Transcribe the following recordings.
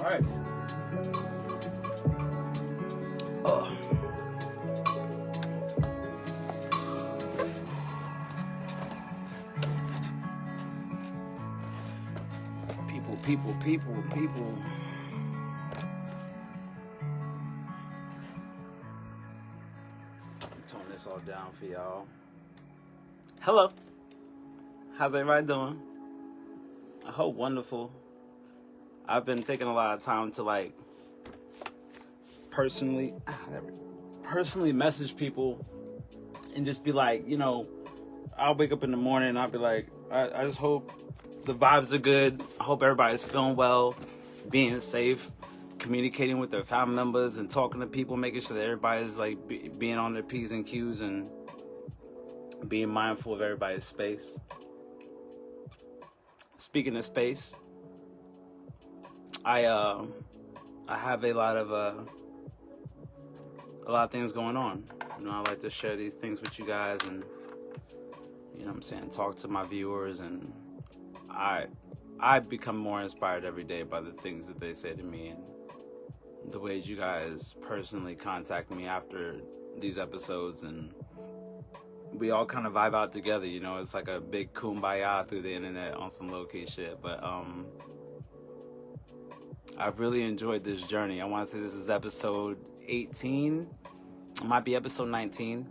right. Oh. People. Tone this all down for y'all. Hello. How's everybody doing? I hope wonderful. I've been taking a lot of time to personally message people and just be like, I'll wake up in the morning and I'll be like, I just hope the vibes are good. I hope everybody's feeling well, being safe, communicating with their family members and talking to people, making sure that everybody's being on their P's and Q's and being mindful of everybody's space. Speaking of space, I have a lot of things going on. I like to share these things with you guys and talk to my viewers, and I become more inspired every day by the things that they say to me and the ways you guys personally contact me after these episodes, and we all kind of vibe out together. It's like a big kumbaya through the internet on some low-key shit. But I've really enjoyed this journey. I want to say this is episode 18. It might be episode 19.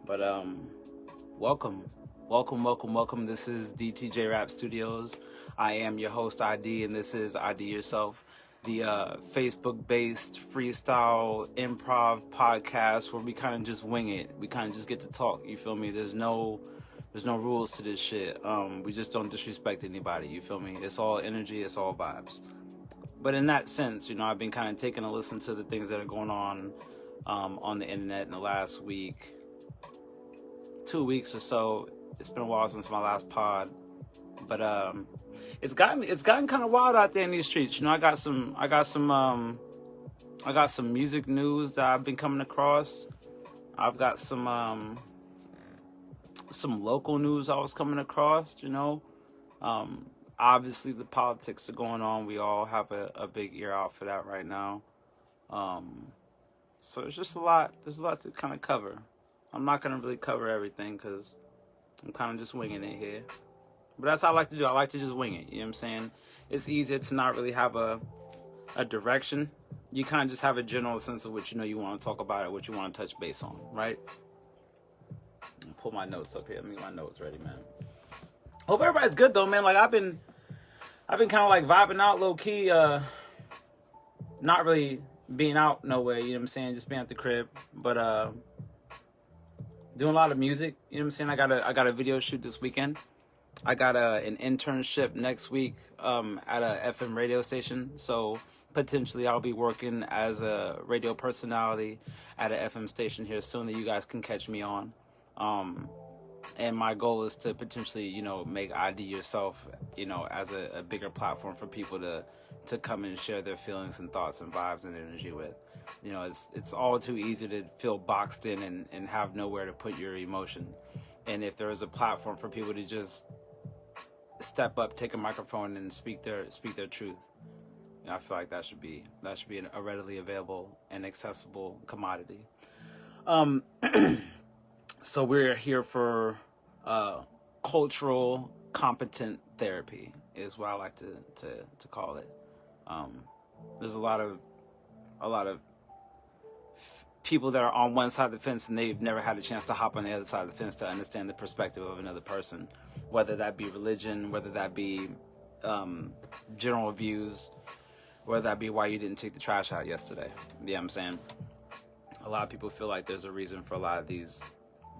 But welcome. This is DTJ Rap Studios. I am your host, ID, and this is IDyourself, the Facebook-based freestyle improv podcast where we kind of just wing it. We kind of just get to talk. You feel me? There's no rules to this shit. We just don't disrespect anybody. You feel me? It's all energy. It's all vibes. But in that sense, I've been kind of taking a listen to the things that are going on the internet in the last week, 2 weeks or so. It's been a while since my last pod, but it's gotten kind of wild out there in these streets. I got some music news that I've been coming across. I've got some local news I was coming across. Obviously the politics are going on. We all have a big ear out for that right now. So it's just a lot. There's a lot to kind of cover. I'm not gonna really cover everything because I'm kind of just winging it here. But that's how I like to do. I like to just wing it. You know what I'm saying? It's easier to not really have a direction. You kind of just have a general sense of what you want to talk about, or what you want to touch base on, right? I'll pull my notes up here. Let me get my notes ready, man. Hope everybody's good though, man. I've been kind of vibing out low key, not really being out nowhere, you know what I'm saying? Just being at the crib, but doing a lot of music, you know what I'm saying? I got a video shoot this weekend. I got an internship next week at a FM radio station, so potentially I'll be working as a radio personality at a FM station here soon that you guys can catch me on. And my goal is to potentially, make IDyourself, as a bigger platform for people to come and share their feelings and thoughts and vibes and energy with. It's all too easy to feel boxed in and have nowhere to put your emotion. And if there is a platform for people to just step up, take a microphone, and speak their truth, I feel like that should be a readily available and accessible commodity. So we're here for cultural competent therapy is what I like to call it. There's a lot of people that are on one side of the fence and they've never had a chance to hop on the other side of the fence to understand the perspective of another person, whether that be religion, whether that be general views, whether that be why you didn't take the trash out yesterday. You know what I'm saying? A lot of people feel like there's a reason for a lot of these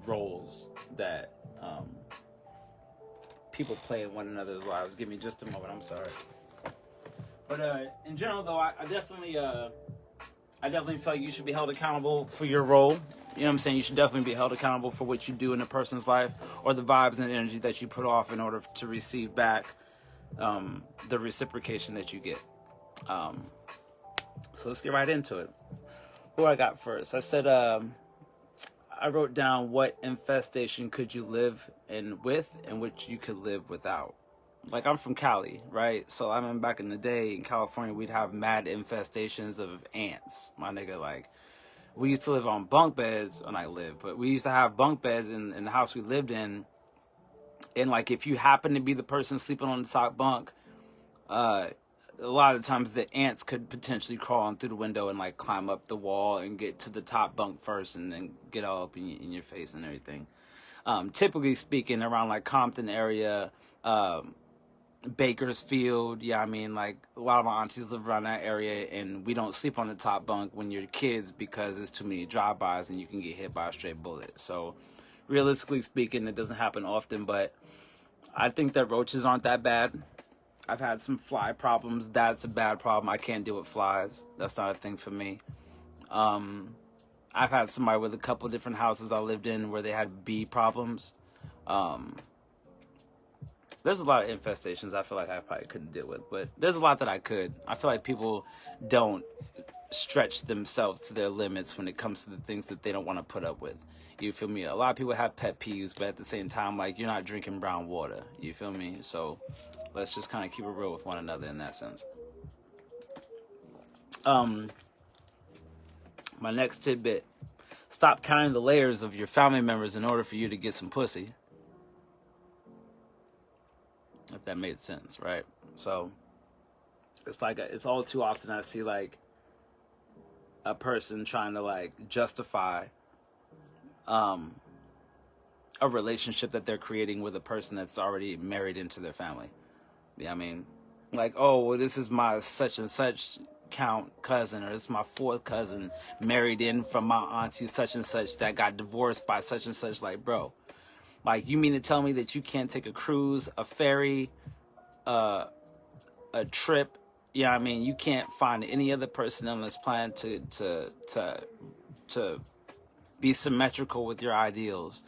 roles that people play in one another's lives. Give me just a moment, I'm sorry. But in general though, I definitely feel like you should be held accountable for your role. You know what I'm saying? You should definitely be held accountable for what you do in a person's life, or the vibes and energy that you put off in order to receive back the reciprocation that you get. So let's get right into it. Who I got first? I said I wrote down what infestation could you live in with and which you could live without. like I'm from Cali, right? So I mean, back in the day in California, we'd have mad infestations of ants, my nigga. Like, we used to live on bunk beds, when I lived, but we used to have bunk beds in the house we lived in. And like, if you happen to be the person sleeping on the top bunk, a lot of times the ants could potentially crawl in through the window and like climb up the wall and get to the top bunk first, and then get all up in your face and everything. Typically speaking, around like Compton area, Bakersfield, yeah, I mean, like, a lot of my aunties live around that area, and we don't sleep on the top bunk when you're kids because there's too many drive-bys and you can get hit by a straight bullet. So realistically speaking, it doesn't happen often, but I think that roaches aren't that bad. I've had some fly problems. That's a bad problem. I can't deal with flies. That's not a thing for me. I've had somebody with a couple different houses I lived in where they had bee problems. There's a lot of infestations I feel like I probably couldn't deal with, but there's a lot that I could. I feel like people don't stretch themselves to their limits when it comes to the things that they don't want to put up with. You feel me? A lot of people have pet peeves, but at the same time, like, you're not drinking brown water. You feel me? So let's just kind of keep it real with one another in that sense. My next tidbit: stop counting the layers of your family members in order for you to get some pussy. If that made sense, right? So it's like, it's all too often I see like a person trying to like justify a relationship that they're creating with a person that's already married into their family. Yeah, I mean, like, oh, well, this is my such and such count cousin, or this is my fourth cousin married in from my auntie such and such that got divorced by such and such. Like, bro, like, you mean to tell me that you can't take a cruise, a ferry, a trip? Yeah, I mean, you can't find any other person on this planet to be symmetrical with your ideals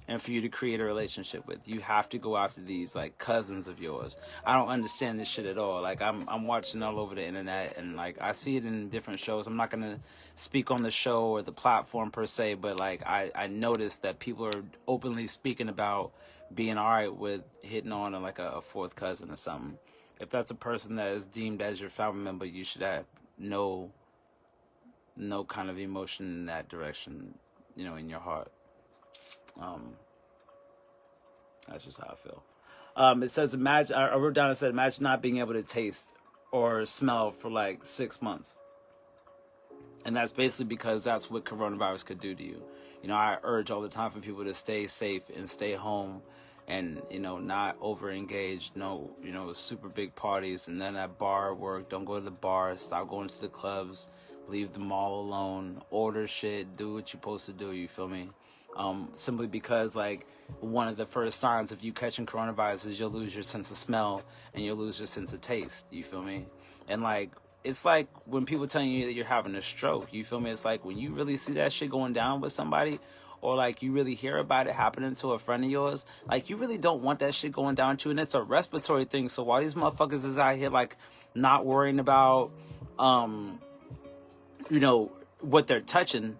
and for you to create a relationship with. You have to go after these like cousins of yours. I don't understand this shit at all. Like, I'm watching all over the internet, and like, I see it in different shows. I'm not gonna speak on the show or the platform per se, but like, I noticed that people are openly speaking about being alright with hitting on like a fourth cousin or something. If that's a person that is deemed as your family member, you should have no kind of emotion in that direction, you know, in your heart. That's just how I feel. It says, imagine, I wrote down, it said, imagine not being able to taste or smell for like 6 months. And that's basically because that's what coronavirus could do to you. You know, I urge all the time for people to stay safe and stay home, and, you know, not over engage. No, you know, super big parties, and then at bar work, don't go to the bars, stop going to the clubs, leave the mall alone, order shit, do what you're supposed to do. You feel me? Simply because, like, one of the first signs of you catching coronavirus is you'll lose your sense of smell and you'll lose your sense of taste. You feel me? And like, it's like when people tell you that you're having a stroke. You feel me? It's like when you really see that shit going down with somebody, or like you really hear about it happening to a friend of yours, like, you really don't want that shit going down to you. And it's a respiratory thing. So while these motherfuckers is out here like not worrying about you know, what they're touching,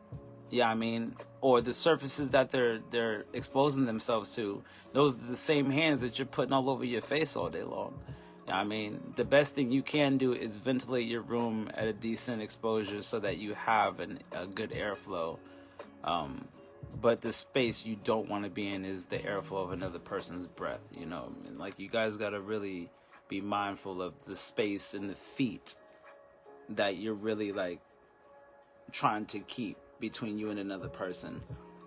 yeah, I mean, or the surfaces that they're exposing themselves to, those are the same hands that you're putting all over your face all day long. Yeah, I mean, the best thing you can do is ventilate your room at a decent exposure so that you have a good airflow. But the space you don't want to be in is the airflow of another person's breath, you know. And like, you guys got to really be mindful of the space and the feet that you're really like trying to keep between you and another person.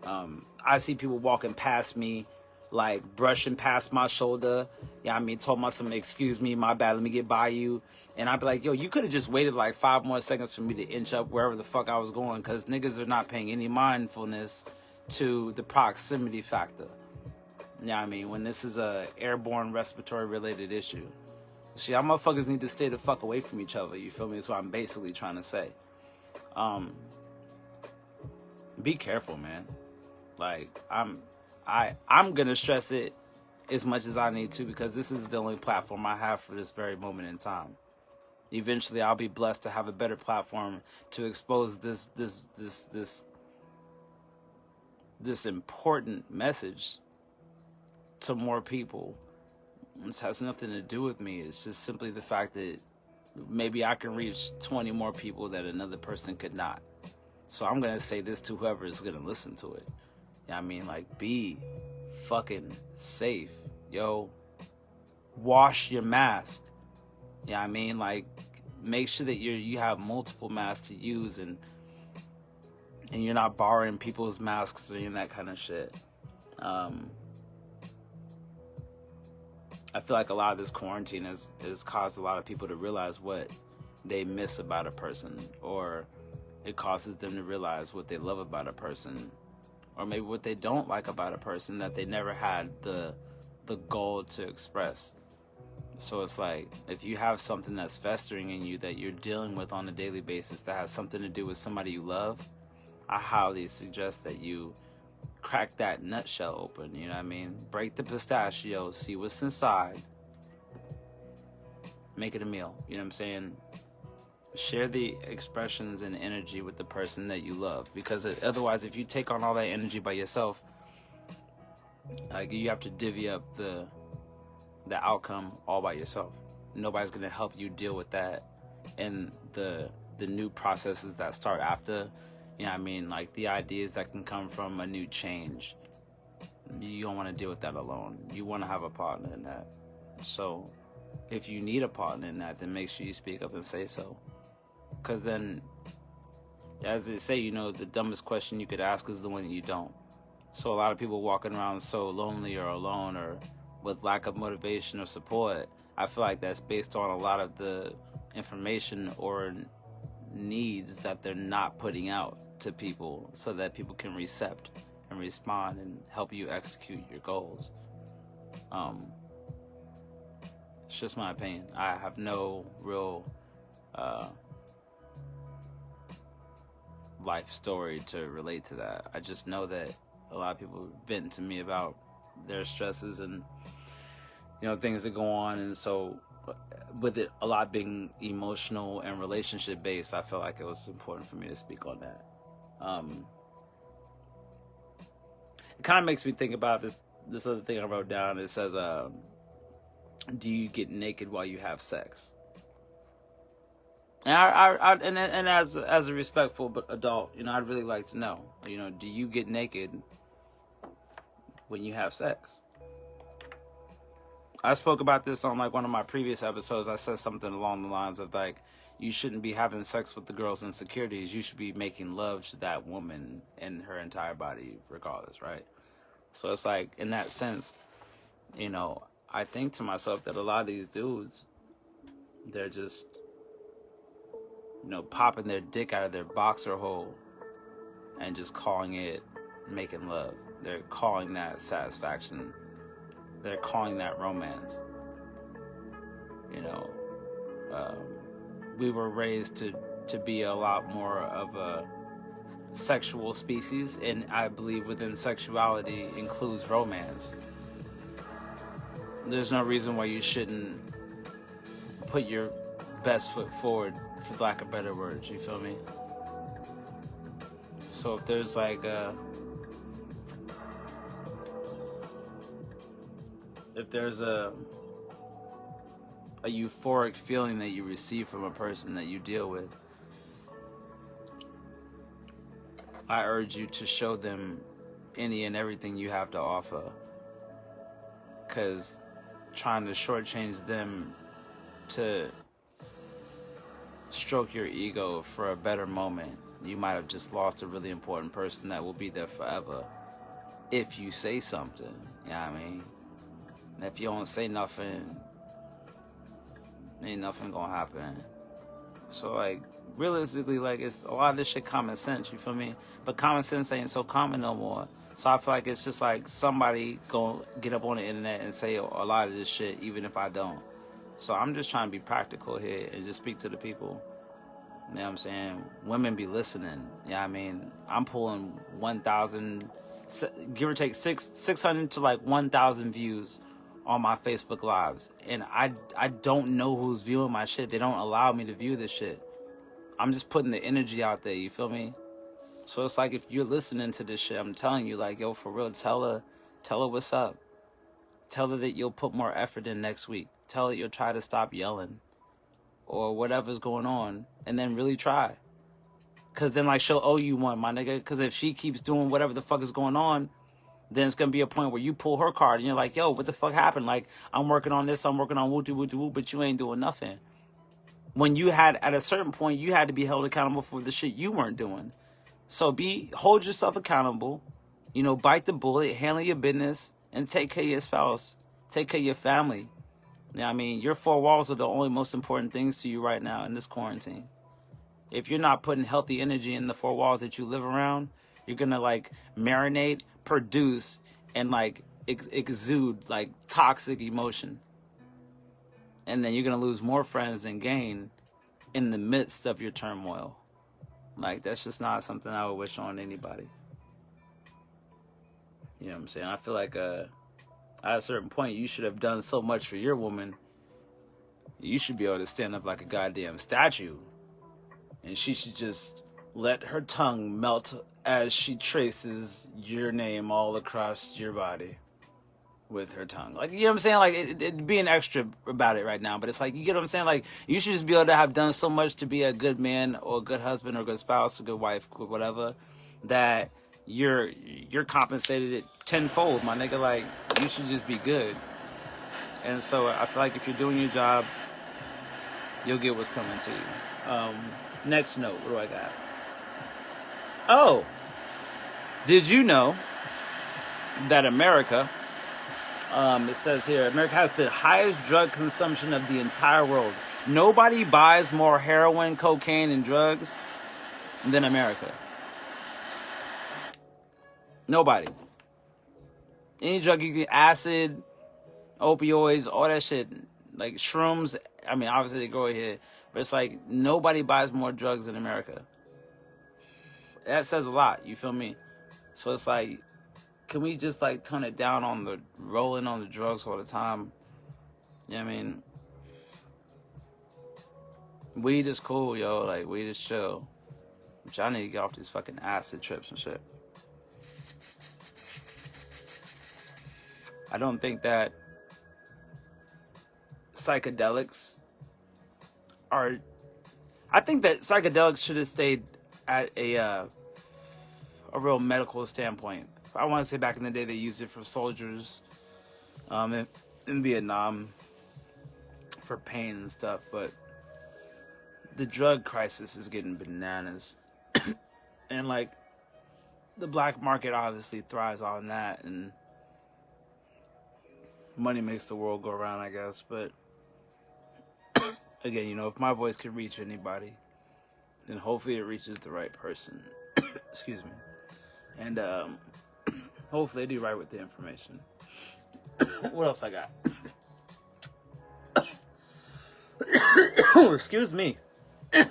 I see people walking past me, like brushing past my shoulder. Yeah, I mean, told myself, excuse me, my bad, let me get by you. And I'd be like, yo, you could have just waited like 5 more seconds for me to inch up wherever the fuck I was going, because niggas are not paying any mindfulness to the proximity factor. Yeah, I mean, when this is a airborne respiratory related issue. See, y'all motherfuckers need to stay the fuck away from each other. You feel me? That's what I'm basically trying to say. Be careful, man. Like, I'm gonna stress it as much as I need to, because this is the only platform I have for this very moment in time. Eventually, I'll be blessed to have a better platform to expose this important message to more people. This has nothing to do with me. It's just simply the fact that maybe I can reach 20 more people that another person could not. So I'm going to say this to whoever is going to listen to it. I mean, like, be fucking safe. Yo, wash your mask. I mean, like, make sure that you have multiple masks to use, and you're not borrowing people's masks or any of that kind of shit. I feel like a lot of this quarantine has caused a lot of people to realize what they miss about a person, or it causes them to realize what they love about a person, or maybe what they don't like about a person that they never had the goal to express. So it's like, if you have something that's festering in you that you're dealing with on a daily basis that has something to do with somebody you love, I highly suggest that you crack that nutshell open, you know what I mean? Break the pistachio, see what's inside, make it a meal, you know what I'm saying? Share the expressions and energy with the person that you love, because otherwise, if you take on all that energy by yourself, like, you have to divvy up the outcome all by yourself. Nobody's gonna help you deal with that, and the new processes that start after. You know what I mean? Like, the ideas that can come from a new change. You don't want to deal with that alone. You want to have a partner in that. So if you need a partner in that, then make sure you speak up and say so. Because then, as they say, you know, the dumbest question you could ask is the one that you don't. So a lot of people walking around so lonely or alone or with lack of motivation or support, I feel like that's based on a lot of the information or needs that they're not putting out to people, so that people can recept and respond and help you execute your goals. It's just my opinion. I have no real life story to relate to that. I just know that a lot of people vent to me about their stresses and, you know, things that go on, and so with it a lot being emotional and relationship based, I felt like it was important for me to speak on that. It kind of makes me think about this other thing I wrote down. It says, do you get naked while you have sex? And and as a respectful adult, you know, I'd really like to know, you know, do you get naked when you have sex? I spoke about this on like one of my previous episodes. I said something along the lines of like, you shouldn't be having sex with the girl's insecurities. You should be making love to that woman and her entire body regardless, right? So it's like, in that sense, you know, I think to myself that a lot of these dudes, they're just, you know, popping their dick out of their boxer hole and just calling it making love. They're calling that satisfaction. They're calling that romance. You know, we were raised to be a lot more of a sexual species, and I believe within sexuality includes romance. There's no reason why you shouldn't put your best foot forward, for lack of better words, you feel me? So if there's like a euphoric feeling that you receive from a person that you deal with, I urge you to show them any and everything you have to offer. Because trying to shortchange them to stroke your ego for a better moment, you might have just lost a really important person that will be there forever if you say something. You know what I mean? And if you don't say nothing, ain't nothing gonna happen. So like, realistically, like, it's a lot of this shit common sense, you feel me? But common sense ain't so common no more. So I feel like it's just like somebody gonna get up on the internet and say a lot of this shit, even if I don't. So I'm just trying to be practical here and just speak to the people. You know what I'm saying? Women be listening. You know what I mean? I'm pulling 1,000, give or take 600 to like 1,000 views on my Facebook lives, and I don't know who's viewing my shit. They don't allow me to view this shit. I'm just putting the energy out there, you feel me? So it's like, if you're listening to this shit, I'm telling you, like, yo, for real, tell her what's up. Tell her that you'll put more effort in next week. Tell her you'll try to stop yelling or whatever's going on, and then really try. Because then, like, she'll owe you one, my nigga. Because if she keeps doing whatever the fuck is going on, then it's going to be a point where you pull her card and you're like, yo, what the fuck happened? Like, I'm working on this, I'm working on woo-doo-woo-doo-woo, but you ain't doing nothing. When you had, at a certain point, you had to be held accountable for the shit you weren't doing. So hold yourself accountable, you know, bite the bullet, handle your business, and take care of your spouse. Take care of your family. You know what I mean? Your four walls are the only most important things to you right now in this quarantine. If you're not putting healthy energy in the four walls that you live around, you're going to, like, marinate, produce, and, like, exude, like, toxic emotion. And then you're going to lose more friends than gain in the midst of your turmoil. Like, that's just not something I would wish on anybody. You know what I'm saying? I feel like at a certain point, you should have done so much for your woman. You should be able to stand up like a goddamn statue. And she should just let her tongue melt as she traces your name all across your body with her tongue. Like, you know what I'm saying? Like, it being extra about it right now. But it's like, you get what I'm saying? Like, you should just be able to have done so much to be a good man or a good husband or a good spouse or a good wife or whatever, that you're compensated it tenfold, my nigga. Like, you should just be good. And so I feel like if you're doing your job, you'll get what's coming to you. Next note, what do I got? Oh, did you know that America, it says here, America has the highest drug consumption of the entire world. Nobody buys more heroin, cocaine, and drugs than America. Nobody. Any drug you get, acid, opioids, all that shit, like shrooms. I mean, obviously they grow here, but it's like nobody buys more drugs in America. That says a lot, you feel me? So it's like, can we just like tone it down on the rolling on the drugs all the time? You know what I mean? Weed is cool, yo. Like, weed is chill. But y'all need to get off these fucking acid trips and shit. I don't think that psychedelics are... I think that psychedelics should have stayed at a real medical standpoint. I want to say back in the day they used it for soldiers in Vietnam for pain and stuff, but the drug crisis is getting bananas. And like, the black market obviously thrives on that, and money makes the world go around, I guess. But again, you know, if my voice could reach anybody, then hopefully it reaches the right person. Excuse me. And hopefully they do right with the information. What else I got? Excuse me. I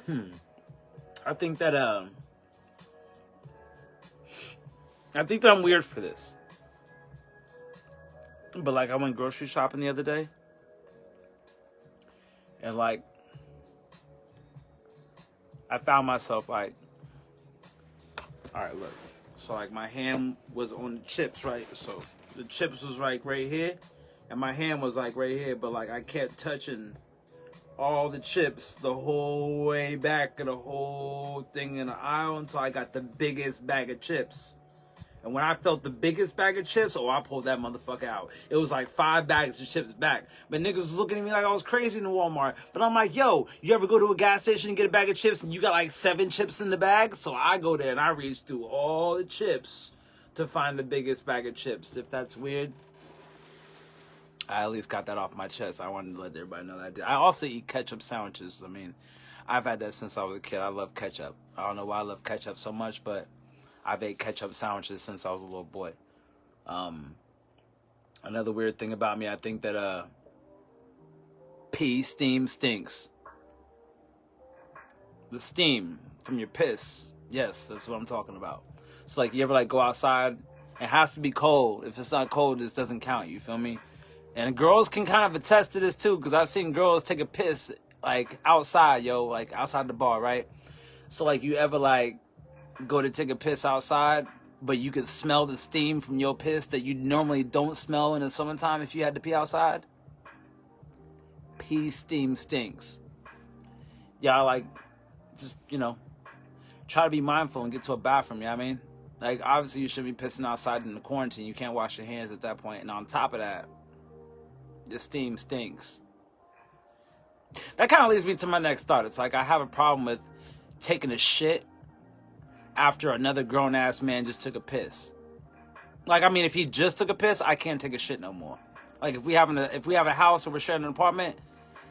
think that I'm weird for this. But like, I went grocery shopping the other day, and like, I found myself like, all right, look. So like, my hand was on the chips, right? So the chips was like right here, and my hand was like right here. But like, I kept touching all the chips the whole way back of the whole thing in the aisle until I got the biggest bag of chips. And when I felt the biggest bag of chips, oh, I pulled that motherfucker out. It was like 5 bags of chips back. But niggas was looking at me like I was crazy in the Walmart. But I'm like, yo, you ever go to a gas station and get a bag of chips and you got like 7 chips in the bag? So I go there and I reach through all the chips to find the biggest bag of chips. If that's weird, I at least got that off my chest. I wanted to let everybody know that I did. I also eat ketchup sandwiches. I mean, I've had that since I was a kid. I love ketchup. I don't know why I love ketchup so much, but I've ate ketchup sandwiches since I was a little boy. Another weird thing about me, I think that pee steam stinks. The steam from your piss. Yes, that's what I'm talking about. It's like, you ever like go outside? It has to be cold. If it's not cold, this doesn't count. You feel me? And girls can kind of attest to this too, because I've seen girls take a piss like outside, yo, like outside the bar, right? So like, you ever like go to take a piss outside but you could smell the steam from your piss that you normally don't smell in the summertime if you had to pee outside? Pee steam stinks. Y'all, like, just, you know, try to be mindful and get to a bathroom, you know what I mean? Like, obviously you shouldn't be pissing outside in the quarantine. You can't wash your hands at that point. And on top of that, the steam stinks. That kind of leads me to my next thought. It's like I have a problem with taking a shit after another grown-ass man just took a piss. Like, I mean, if he just took a piss, I can't take a shit no more. Like, if we have a house or we're sharing an apartment,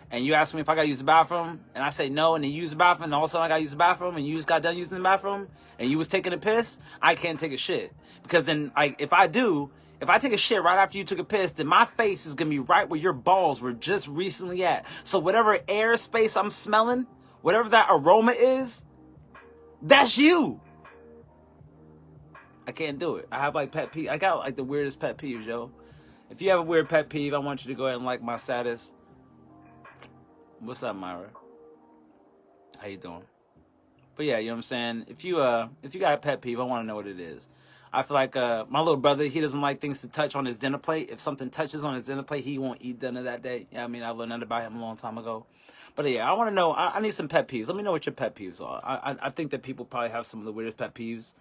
and you ask me if I gotta use the bathroom, and I say no, and then you use the bathroom, and all of a sudden I gotta use the bathroom, and you just got done using the bathroom, and you was taking a piss, I can't take a shit. Because then, like, if I take a shit right after you took a piss, then my face is gonna be right where your balls were just recently at. So whatever air space I'm smelling, whatever that aroma is, that's you. I can't do it. I have, like, pet peeve. I got, like, the weirdest pet peeves, yo. If you have a weird pet peeve, I want you to go ahead and like my status. What's up, Myra? How you doing? But yeah, you know what I'm saying? If you got a pet peeve, I want to know what it is. I feel like my little brother, he doesn't like things to touch on his dinner plate. If something touches on his dinner plate, he won't eat dinner that day. Yeah, I mean, I learned that about him a long time ago. But yeah, I want to know. I need some pet peeves. Let me know what your pet peeves are. I think that people probably have some of the weirdest pet peeves.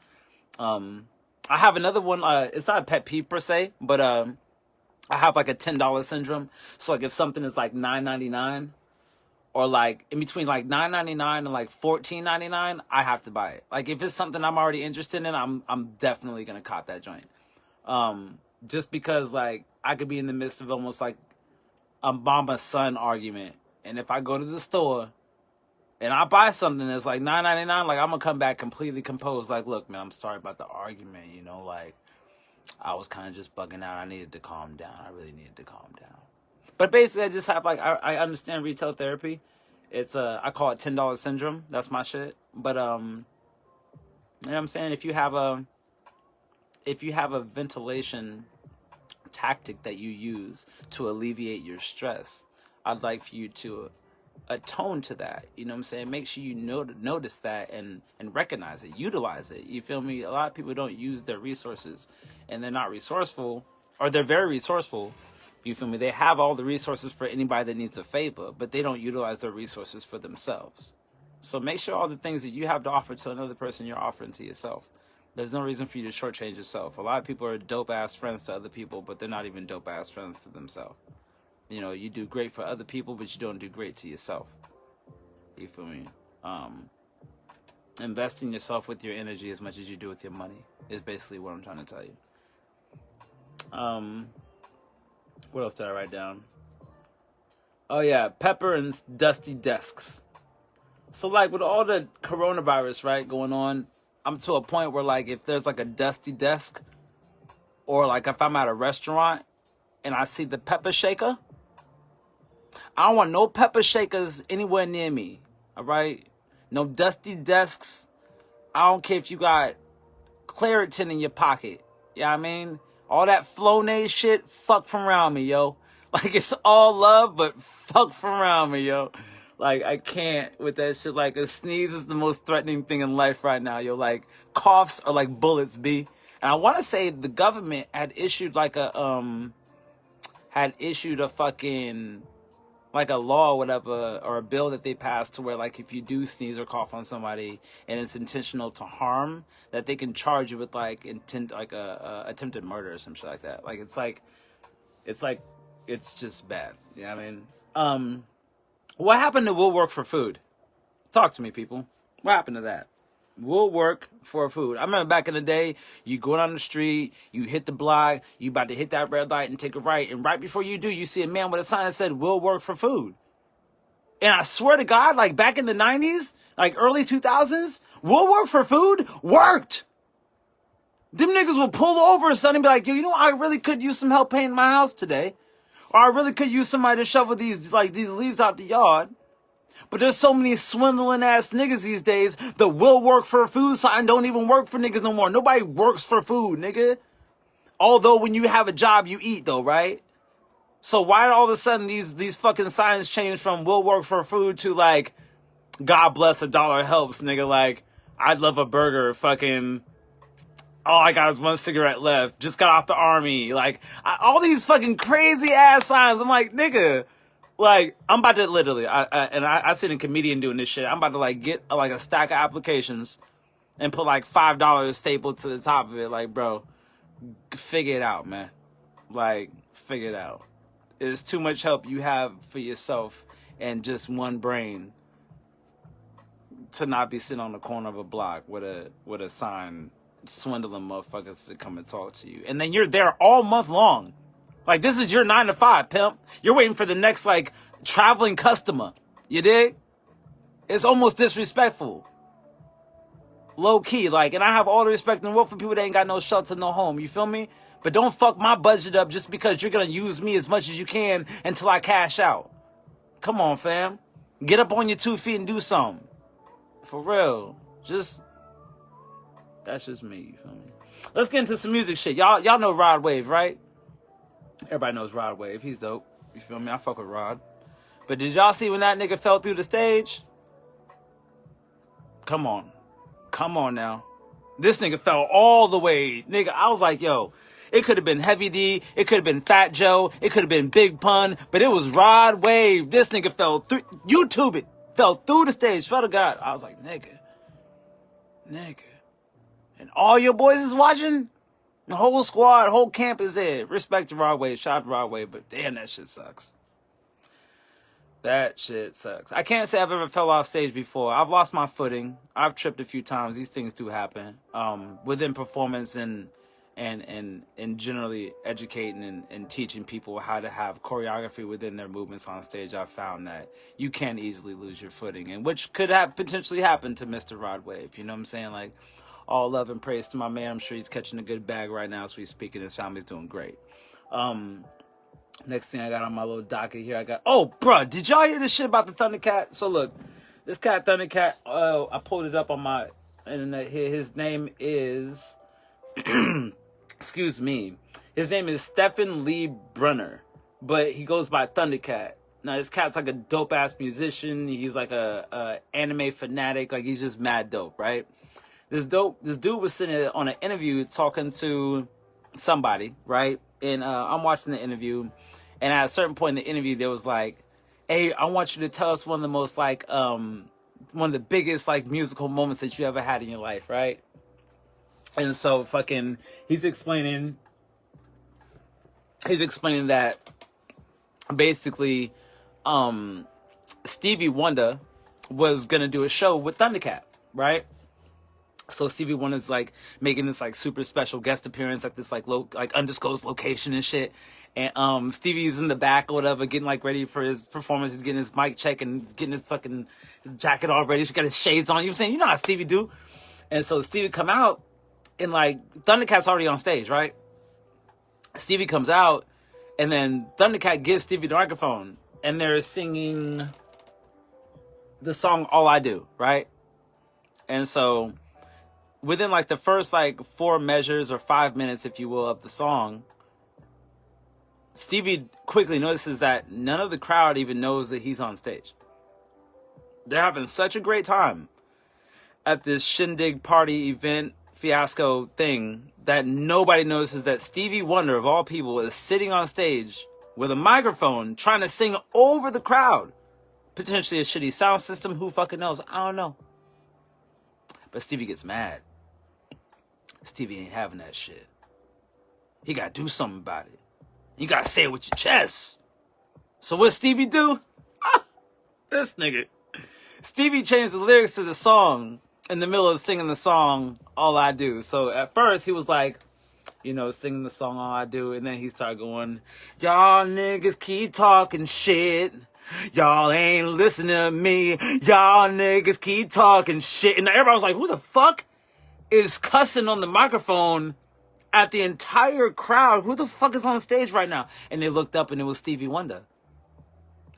I have another one. It's not a pet peeve per se, but I have like a $10 syndrome. So like if something is like $9.99. Or like in between like $9.99 and like $14.99, I have to buy it. Like if it's something I'm already interested in, I'm definitely gonna cop that joint. Just because like I could be in the midst of almost like a mama-son argument, and if I go to the store and I buy something that's like $9.99, like I'm gonna come back completely composed. Like, look, man, I'm sorry about the argument. You know, like I was kind of just bugging out. I needed to calm down. I really needed to calm down. But basically, I just have, like, I understand retail therapy. It's, I call it $10 syndrome. That's my shit. But, you know what I'm saying? If you have a ventilation tactic that you use to alleviate your stress, I'd like for you to atone to that. You know what I'm saying? Make sure you notice that and recognize it, utilize it. You feel me? A lot of people don't use their resources, and they're not resourceful, or they're very resourceful. You feel me? They have all the resources for anybody that needs a favor, but they don't utilize their resources for themselves. So make sure all the things that you have to offer to another person, you're offering to yourself. There's no reason for you to shortchange yourself. A lot of people are dope-ass friends to other people, but they're not even dope-ass friends to themselves. You know, you do great for other people, but you don't do great to yourself. You feel me? Invest in yourself with your energy as much as you do with your money is basically what I'm trying to tell you. What else did I write down? Oh yeah, pepper and dusty desks. So like with all the coronavirus, right, going on, I'm to a point where like if there's like a dusty desk, or like if I'm at a restaurant and I see the pepper shaker, I don't want no pepper shakers anywhere near me. All right? No dusty desks. I don't care if you got Claritin in your pocket. You know what I mean? All that Flonase shit, fuck from around me, yo. Like, it's all love, but fuck from around me, yo. Like, I can't with that shit. Like, a sneeze is the most threatening thing in life right now, yo. Like, coughs are like bullets, B. And I want to say the government had issued like a fucking, like a law or whatever, or a bill that they passed to where like if you do sneeze or cough on somebody and it's intentional to harm, that they can charge you with like attempted murder or some shit like that. Like it's just bad. You know what I mean? What happened to will work for food? Talk to me, people. What happened to that? Will work for food. I remember back in the day, you go down the street, you hit the block, you about to hit that red light and take a right, and right before you do, you see a man with a sign that said, will work for food. And I swear to God, like back in the 90s, like early 2000s, will work for food worked. Them niggas will pull over or something and be like, yo, you know what? I really could use some help painting my house today. Or I really could use somebody to shovel these leaves out the yard. But there's so many swindling ass niggas these days. The will work for food sign don't even work for niggas no more. Nobody works for food, nigga. Although when you have a job, you eat though, right? So why all of a sudden these fucking signs change from will work for food to like, God bless $1 helps, nigga. Like, I'd love a burger, fucking All I got is one cigarette left. Just got off the army. Like, all these fucking crazy ass signs. I'm like, nigga, like, I'm about to literally, I seen a comedian doing this shit. I'm about to like get like a stack of applications and put like $5 stapled to the top of it. Like, bro, figure it out, man. Like, figure it out. It's too much help you have for yourself and just one brain to not be sitting on the corner of a block with a sign swindling motherfuckers to come and talk to you. And then you're there all month long. Like, this is your 9 to 5, pimp. You're waiting for the next, like, traveling customer. You dig? It's almost disrespectful. Low key, like, and I have all the respect in the world for people that ain't got no shelter, no home. You feel me? But don't fuck my budget up just because you're gonna use me as much as you can until I cash out. Come on, fam. Get up on your 2 feet and do something. For real. That's just me, you feel me? Let's get into some music shit. Y'all know Rod Wave, right? Everybody knows Rod Wave. He's dope. You feel me? I fuck with Rod. But did y'all see when that nigga fell through the stage? Come on. Come on now. This nigga fell all the way. Nigga, I was like, yo, it could have been Heavy D. It could have been Fat Joe. It could have been Big Pun. But it was Rod Wave. This nigga fell through. YouTube it. Fell through the stage. Swear to God. I was like, nigga. And all your boys is watching? The whole squad, whole camp is there. Respect to Rod Wave. Shout out to Rod Wave. But damn, that shit sucks. That shit sucks. I can't say I've ever fell off stage before. I've lost my footing. I've tripped a few times. These things do happen. Within performance and generally educating and teaching people how to have choreography within their movements on stage, I've found that you can easily lose your footing, and which could have potentially happened to Mr. Rod Wave. You know what I'm saying? Like, all love and praise to my man. I'm sure he's catching a good bag right now as we speak, and his family's doing great. Next thing I got on my little docket here, oh, bruh, did y'all hear this shit about the Thundercat? So look, this cat, Thundercat, I pulled it up on my internet here. His name is, excuse me, his name is Stephen Lee Brunner, but he goes by Thundercat. Now, this cat's like a dope-ass musician. He's like a anime fanatic. Like, he's just mad dope, right? This dude was sitting on an interview talking to somebody, right? And I'm watching the interview, and at a certain point in the interview, there was like, hey, I want you to tell us one of the most like, one of the biggest like musical moments that you ever had in your life, right? And so fucking, he's explaining that basically, Stevie Wonder was gonna do a show with Thundercat, right? So Stevie Wonder's like making this like super special guest appearance at this like undisclosed location and shit. And Stevie's in the back or whatever, getting like ready for his performance. He's getting his mic check and getting his jacket all ready. He's got his shades on. You know what I'm saying? You know how Stevie do. And so Stevie come out and like Thundercat's already on stage, right? Stevie comes out and then Thundercat gives Stevie the microphone and they're singing the song All I Do, right? And so within like the first like 4 measures or 5 minutes, if you will, of the song, Stevie quickly notices that none of the crowd even knows that he's on stage. They're having such a great time at this shindig party event fiasco thing that nobody notices that Stevie Wonder, of all people, is sitting on stage with a microphone trying to sing over the crowd. Potentially a shitty sound system. Who fucking knows? I don't know. But Stevie gets mad. Stevie ain't having that shit. He gotta do something about it. You gotta say it with your chest. So what Stevie do? This nigga. Stevie changed the lyrics to the song in the middle of singing the song All I Do. So at first he was like, you know, singing the song All I Do, and then he started going, y'all niggas keep talking shit. Y'all ain't listening to me. Y'all niggas keep talking shit. And everybody was like, who the fuck is cussing on the microphone at the entire crowd? Who the fuck is on stage right now? And they looked up and it was Stevie Wonder.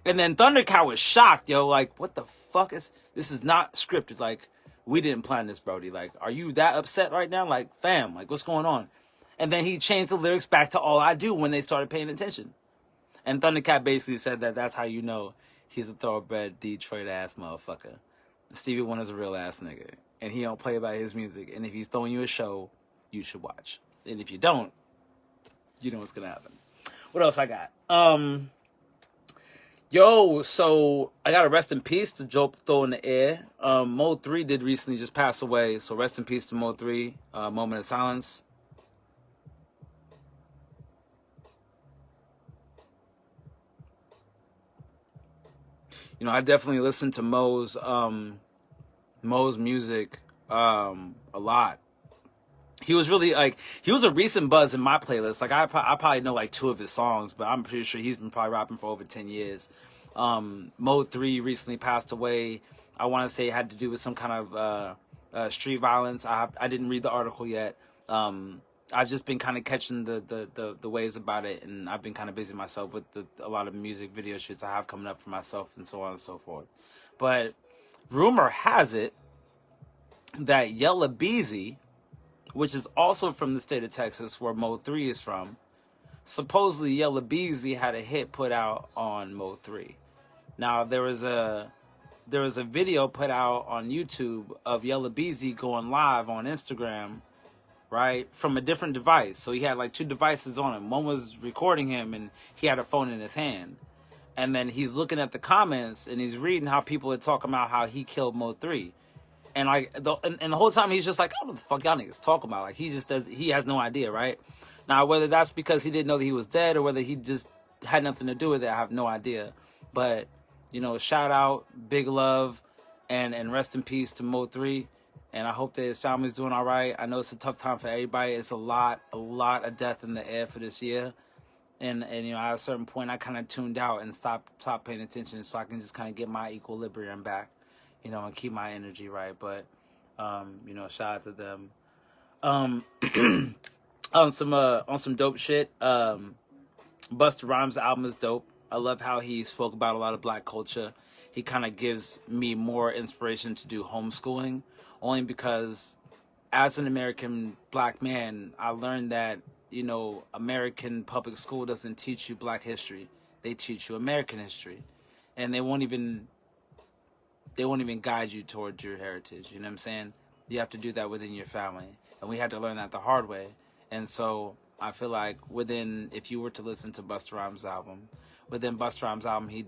And then Thundercat was shocked, yo, like, what the fuck is, this is not scripted. Like, we didn't plan this, Brody. Like, are you that upset right now? Like, fam, like, what's going on? And then he changed the lyrics back to All I Do when they started paying attention. And Thundercat basically said that that's how you know he's a thoroughbred Detroit-ass motherfucker. Stevie Wonder's a real-ass nigga. And he don't play about his music. And if he's throwing you a show, you should watch. And if you don't, you know what's gonna happen. What else I got? Yo, so I got a rest in peace to Joe throw in the air. Mo 3 did recently just pass away, so rest in peace to Mo 3. Moment of silence. You know, I definitely listened to Mo's music a lot. He was really like, he was a recent buzz in my playlist. Like I probably know like 2 of his songs, but I'm pretty sure he's been probably rapping for over 10 years. Mo 3 recently passed away. I want to say it had to do with some kind of street violence. I didn't read the article yet. I've just been kind of catching the waves about it, and I've been kind of busy myself with a lot of music video shoots I have coming up for myself and so on and so forth. But rumor has it that Yella Beezy, which is also from the state of Texas where Mo 3 is from, supposedly Yella Beezy had a hit put out on Mo 3. Now there was a video put out on YouTube of Yella Beezy going live on Instagram, right, from a different device. So he had like 2 devices on him. One was recording him and he had a phone in his hand. And then he's looking at the comments and he's reading how people are talking about how he killed Mo 3. And like the whole time he's just like, oh, what the fuck y'all niggas talking about? Like he has no idea, right? Now whether that's because he didn't know that he was dead or whether he just had nothing to do with it, I have no idea. But you know, shout out, big love, and rest in peace to Mo 3. And I hope that his family's doing all right. I know it's a tough time for everybody. It's a lot of death in the air for this year. And you know, at a certain point, I kind of tuned out and stopped paying attention so I can just kind of get my equilibrium back, you know, and keep my energy right. But, you know, shout out to them. On some dope shit. Busta Rhymes' album is dope. I love how he spoke about a lot of black culture. He kind of gives me more inspiration to do homeschooling, only because as an American black man, I learned that, you know, American public school doesn't teach you black history. They teach you American history. And they won't even guide you towards your heritage. You know what I'm saying? You have to do that within your family. And we had to learn that the hard way. And so I feel like if you were to listen to Busta Rhymes' album, within Busta Rhymes' album, he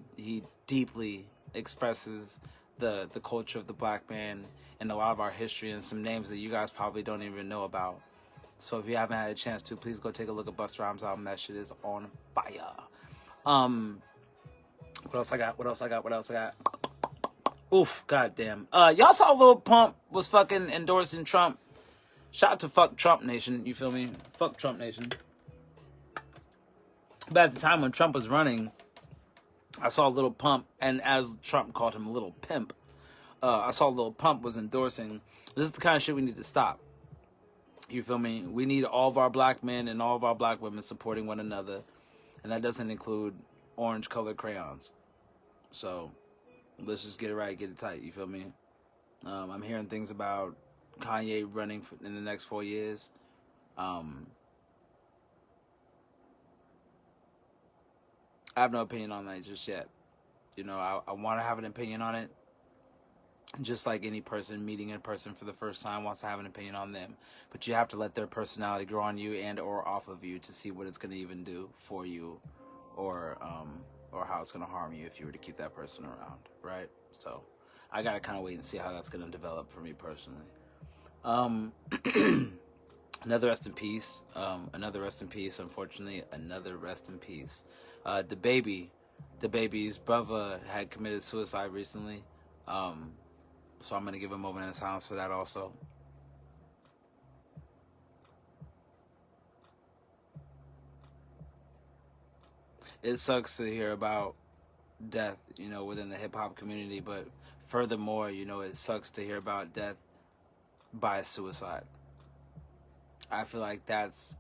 deeply expresses the culture of the black man and a lot of our history and some names that you guys probably don't even know about. So if you haven't had a chance to, please go take a look at Busta Rhymes' album. That shit is on fire. What else I got? Oof, goddamn. Y'all saw Lil Pump was fucking endorsing Trump. Shout out to fuck Trump Nation, you feel me? Fuck Trump Nation. But at the time when Trump was running, I saw Lil Pump, and as Trump called him a little pimp, I saw Lil Pump was endorsing. This is the kind of shit we need to stop. You feel me? We need all of our black men and all of our black women supporting one another. And that doesn't include orange colored crayons. So let's just get it right, get it tight. You feel me? I'm hearing things about Kanye running in the next 4 years. I have no opinion on that just yet. You know, I want to have an opinion on it. Just like any person meeting a person for the first time wants to have an opinion on them. But you have to let their personality grow on you and or off of you to see what it's going to even do for you or how it's going to harm you if you were to keep that person around, right? So I got to kind of wait and see how that's going to develop for me personally. Another rest in peace, unfortunately, another rest in peace. The baby's brother had committed suicide recently. So I'm going to give a moment of silence for that also. It sucks to hear about death, you know, within the hip-hop community, but furthermore, you know, it sucks to hear about death by suicide. I feel like that's...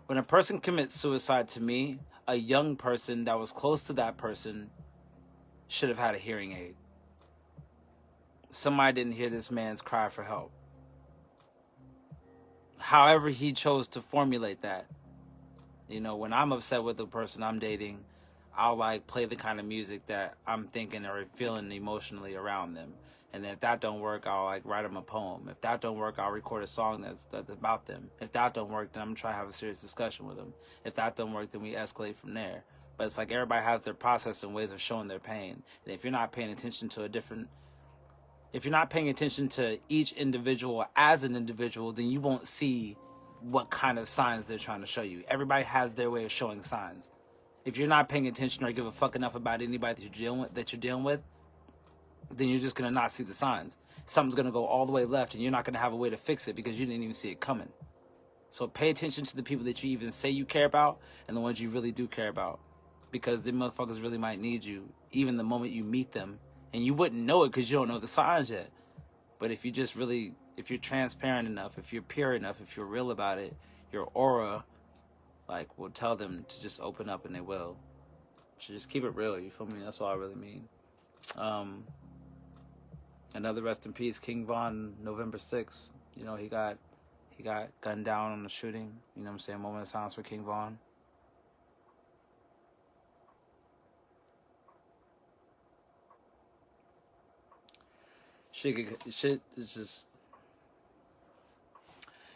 When a person commits suicide, to me, a young person that was close to that person should have had a hearing aid. Somebody didn't hear this man's cry for help. However he chose to formulate that. You know, when I'm upset with the person I'm dating, I'll like play the kind of music that I'm thinking or feeling emotionally around them. And if that don't work, I'll like write them a poem. If that don't work, I'll record a song that's about them. If that don't work, then I'm gonna try to have a serious discussion with them. If that don't work, then we escalate from there. But it's like everybody has their process and ways of showing their pain. And if you're not paying attention to if you're not paying attention to each individual as an individual, then you won't see what kind of signs they're trying to show you. Everybody has their way of showing signs. If you're not paying attention or give a fuck enough about anybody that you're dealing with, then you're just going to not see the signs. Something's going to go all the way left, and you're not going to have a way to fix it because you didn't even see it coming. So pay attention to the people that you even say you care about and the ones you really do care about, because them motherfuckers really might need you even the moment you meet them, and you wouldn't know it because you don't know the signs yet. But if you're transparent enough, if you're pure enough, if you're real about it, your aura like will tell them to just open up, and they will. So just keep it real, you feel me? That's what I really mean. Another rest in peace, King Von, November 6th. You know, he got gunned down on the shooting. You know what I'm saying? Moment of silence for King Von. Shit is just...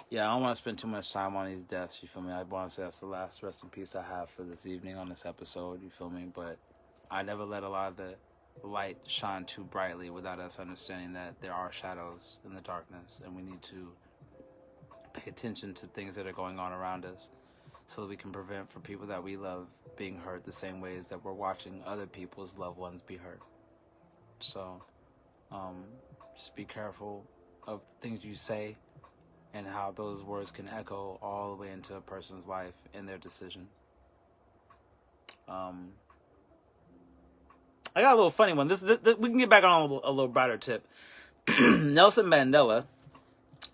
Yeah, I don't want to spend too much time on these deaths, you feel me? I want to say that's the last rest in peace I have for this evening on this episode, you feel me? But I never let a lot of the light shine too brightly without us understanding that there are shadows in the darkness, and we need to pay attention to things that are going on around us so that we can prevent for people that we love being hurt the same ways that we're watching other people's loved ones be hurt. So just be careful of things you say and how those words can echo all the way into a person's life and their decisions. I got a little funny one. This we can get back on a little brighter tip. Nelson Mandela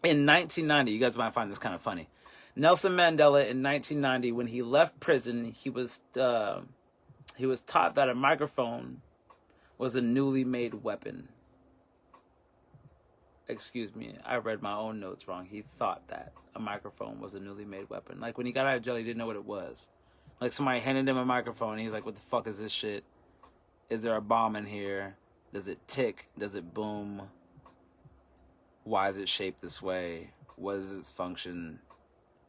in 1990, you guys might find this kind of funny. Nelson Mandela in 1990, when he left prison, he was taught that a microphone was a newly made weapon. Excuse me, I read my own notes wrong. He thought that a microphone was a newly made weapon. Like when he got out of jail, he didn't know what it was. Like somebody handed him a microphone, and he's like, "What the fuck is this shit? Is there a bomb in here? Does it tick? Does it boom? Why is it shaped this way? What is its function?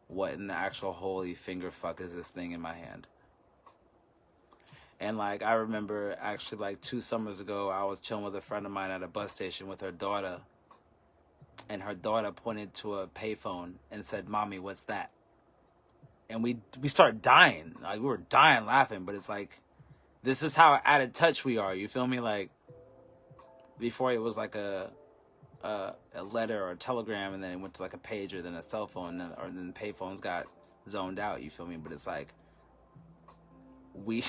What in the actual holy finger fuck is this thing in my hand?" And like I remember actually like 2 summers ago, I was chilling with a friend of mine at a bus station with her daughter, and her daughter pointed to a payphone and said, "Mommy, what's that?" And we started dying. Like we were dying laughing, but it's like, this is how out of touch we are. You feel me? Like before it was like a letter or a telegram, and then it went to like a pager, then a cell phone, or then payphones got zoned out. You feel me? But it's like we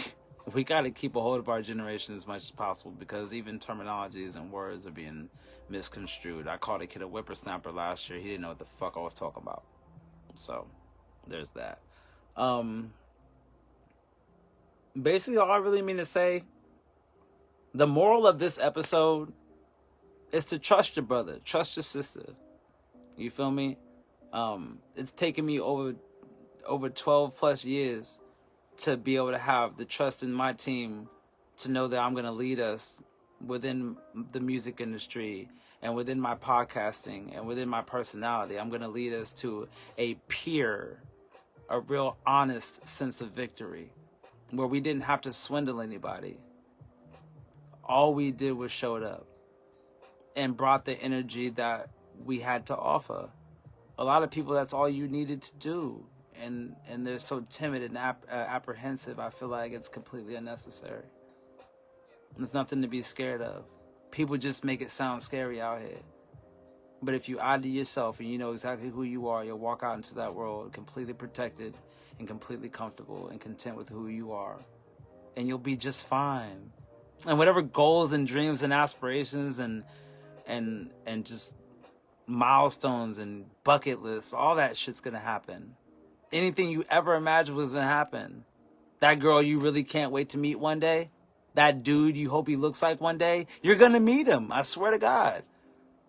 got to keep a hold of our generation as much as possible, because even terminologies and words are being misconstrued. I called a kid a whippersnapper last year. He didn't know what the fuck I was talking about. So there's that. Basically, all I really mean to say, the moral of this episode is to trust your brother, trust your sister. You feel me? It's taken me over 12 plus years to be able to have the trust in my team to know that I'm going to lead us within the music industry and within my podcasting and within my personality. I'm going to lead us to a real honest sense of victory, where we didn't have to swindle anybody. All we did was showed up and brought the energy that we had to offer. A lot of people, that's all you needed to do. And they're so timid and apprehensive. I feel like it's completely unnecessary. There's nothing to be scared of. People just make it sound scary out here. But if you ID yourself and you know exactly who you are, you'll walk out into that world completely protected and completely comfortable and content with who you are. And you'll be just fine. And whatever goals and dreams and aspirations and just milestones and bucket lists, all that shit's gonna happen. Anything you ever imagined was gonna happen. That girl you really can't wait to meet one day, that dude you hope he looks like one day, you're gonna meet him, I swear to God.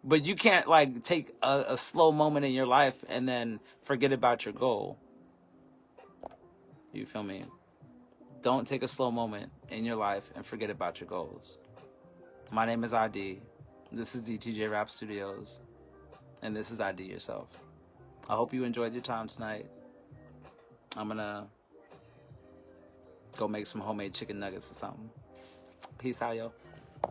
But you can't like take a slow moment in your life and then forget about your goal. You feel me? Don't take a slow moment in your life and forget about your goals. My name is ID. This is DTJ Rap Studios, and this is ID Yourself. I hope you enjoyed your time tonight. I'm gonna go make some homemade chicken nuggets or something. Peace out, yo.